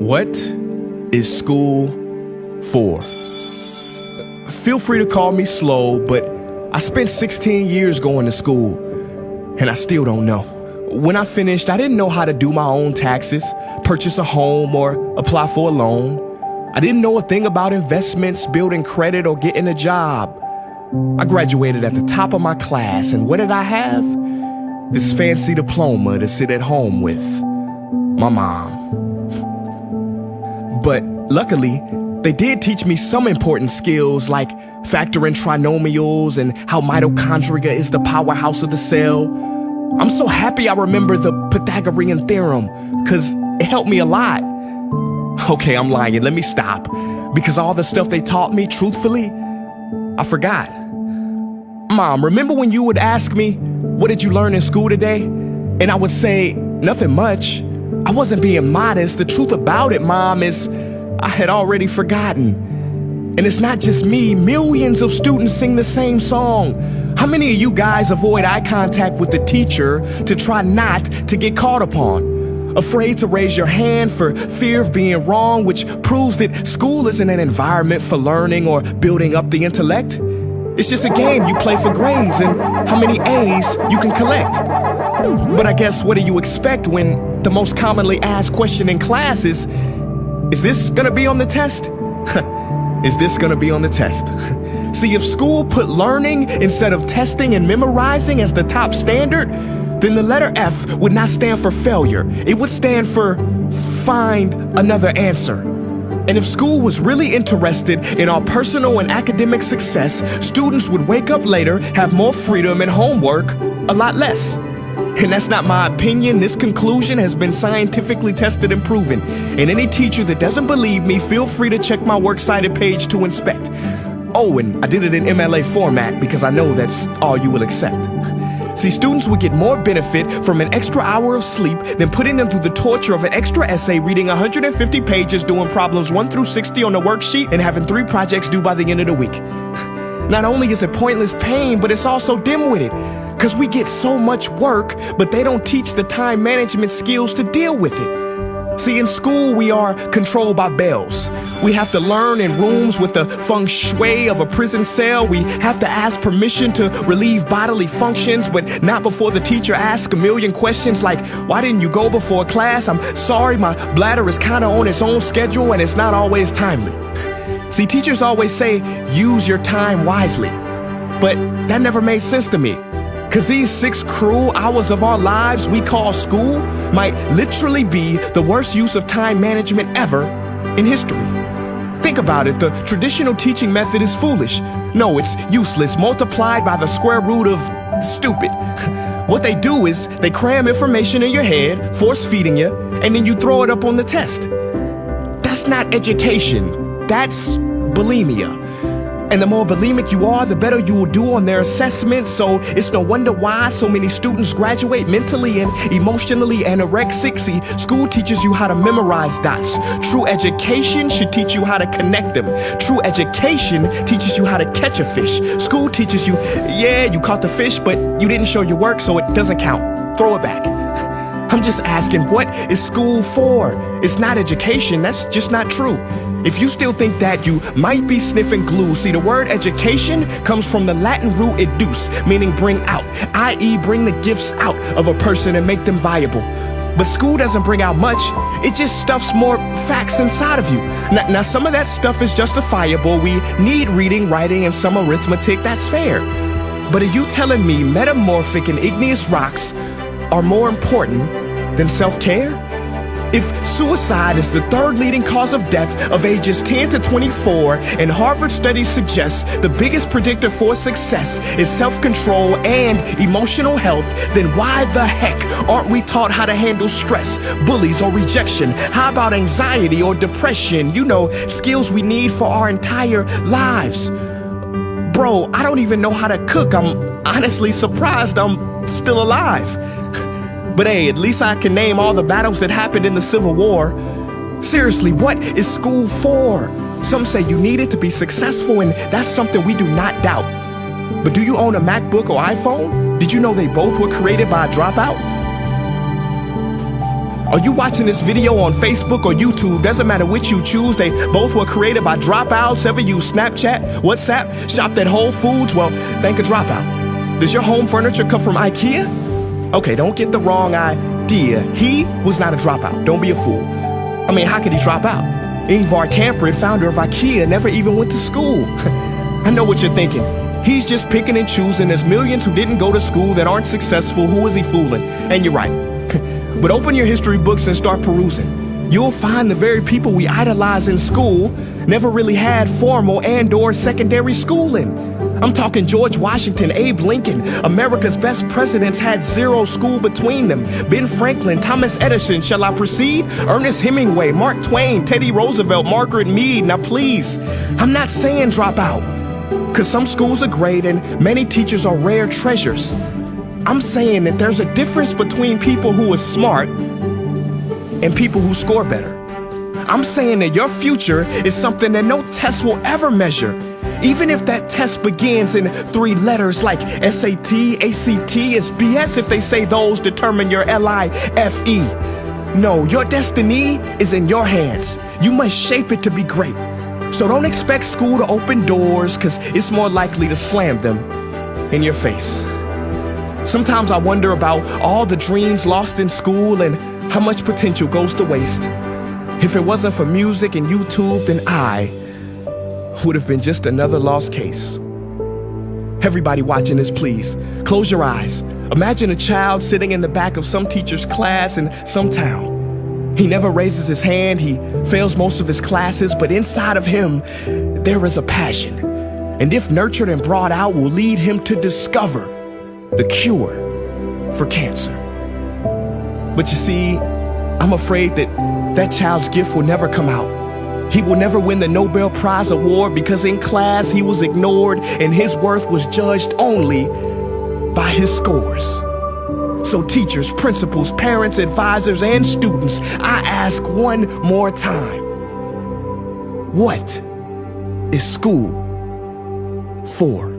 What is school for? Feel free to call me slow, but I spent 16 years going to school, and I still don't know. When I finished, I didn't know how to do my own taxes, purchase a home, or apply for a loan. I didn't know a thing about investments, building credit, or getting a job. I graduated at the top of my class, and what did I have? This fancy diploma to sit at home with my mom. But luckily, they did teach me some important skills like factoring trinomials and how mitochondria is the powerhouse of the cell. I'm so happy I remember the Pythagorean theorem, because it helped me a lot. Okay, I'm lying, let me stop. Because all the stuff they taught me, truthfully, I forgot. Mom, remember when you would ask me, what did you learn in school today? And I would say, nothing much. I wasn't being modest. The truth about it, Mom, is I had already forgotten. And it's not just me. Millions of students sing the same song. How many of you guys avoid eye contact with the teacher to try not to get caught upon? Afraid to raise your hand for fear of being wrong, which proves that school isn't an environment for learning or building up the intellect. It's just a game you play for grades and how many A's you can collect. But I guess what do you expect when the most commonly asked question in class is this gonna be on the test? Is this gonna be on the test? See, if school put learning instead of testing and memorizing as the top standard, then the letter F would not stand for failure. It would stand for find another answer. And if school was really interested in our personal and academic success, students would wake up later, have more freedom, and homework a lot less. And that's not my opinion. This conclusion has been scientifically tested and proven. And any teacher that doesn't believe me, feel free to check my works cited page to inspect. Oh, and I did it in MLA format because I know that's all you will accept. See, students would get more benefit from an extra hour of sleep than putting them through the torture of an extra essay, reading 150 pages, doing problems 1 through 60 on the worksheet, and having 3 projects due by the end of the week. Not only is it pointless pain, but it's also dim-witted, because we get so much work, but they don't teach the time management skills to deal with it. See, in school, we are controlled by bells. We have to learn in rooms with the feng shui of a prison cell. We have to ask permission to relieve bodily functions, but not before the teacher asks a million questions like, why didn't you go before class? I'm sorry, my bladder is kind of on its own schedule and it's not always timely. See, teachers always say, use your time wisely. But that never made sense to me. Because these 6 cruel hours of our lives we call school might literally be the worst use of time management ever in history. Think about it, the traditional teaching method is foolish. No, it's useless, multiplied by the square root of stupid. What they do is they cram information in your head, force feeding you, and then you throw it up on the test. That's not education, that's bulimia. And the more bulimic you are, the better you will do on their assessments. So it's no wonder why so many students graduate mentally and emotionally anorexic. See, school teaches you how to memorize dots. True education should teach you how to connect them. True education teaches you how to catch a fish. School teaches you, yeah, you caught the fish, but you didn't show your work, so it doesn't count. Throw it back. I'm just asking, what is school for? It's not education, that's just not true. If you still think that, you might be sniffing glue. See, the word education comes from the Latin root educe, meaning bring out, i.e. bring the gifts out of a person and make them viable. But school doesn't bring out much, it just stuffs more facts inside of you. Now some of that stuff is justifiable. We need reading, writing, and some arithmetic, that's fair. But are you telling me metamorphic and igneous rocks are more important than self-care? If suicide is the 3rd leading cause of death of ages 10 to 24, and Harvard studies suggest the biggest predictor for success is self-control and emotional health, then why the heck aren't we taught how to handle stress, bullies, or rejection? How about anxiety or depression? You know, skills we need for our entire lives. Bro, I don't even know how to cook. I'm honestly surprised I'm still alive. But hey, at least I can name all the battles that happened in the Civil War. Seriously, what is school for? Some say you need it to be successful, and that's something we do not doubt. But do you own a MacBook or iPhone? Did you know they both were created by a dropout? Are you watching this video on Facebook or YouTube? Doesn't matter which you choose. They both were created by dropouts. Ever use Snapchat, WhatsApp, shopped at Whole Foods? Well, thank a dropout. Does your home furniture come from IKEA? Okay, don't get the wrong idea. He was not a dropout. Don't be a fool. I mean, how could he drop out? Ingvar Kamprad, founder of IKEA, never even went to school. I know what you're thinking. He's just picking and choosing. There's millions who didn't go to school that aren't successful. Who is he fooling? And you're right. But open your history books and start perusing. You'll find the very people we idolize in school never really had formal and/or secondary schooling. I'm talking George Washington, Abe Lincoln. America's best presidents had zero school between them. Ben Franklin, Thomas Edison, shall I proceed? Ernest Hemingway, Mark Twain, Teddy Roosevelt, Margaret Mead. Now please, I'm not saying drop out, because some schools are great and many teachers are rare treasures. I'm saying that there's a difference between people who are smart and people who score better. I'm saying that your future is something that no test will ever measure. Even if that test begins in 3 letters like SAT, ACT, it's BS if they say those determine your LIFE. No, your destiny is in your hands. You must shape it to be great. So don't expect school to open doors, because it's more likely to slam them in your face. Sometimes I wonder about all the dreams lost in school and how much potential goes to waste. If it wasn't for music and YouTube, then I would have been just another lost case. Everybody watching this, please, close your eyes. Imagine a child sitting in the back of some teacher's class in some town. He never raises his hand, he fails most of his classes, but inside of him, there is a passion. And if nurtured and brought out, will lead him to discover the cure for cancer. But you see, I'm afraid that that child's gift will never come out. He will never win the Nobel Prize award because in class he was ignored and his worth was judged only by his scores. So teachers, principals, parents, advisors, and students, I ask one more time, what is school for?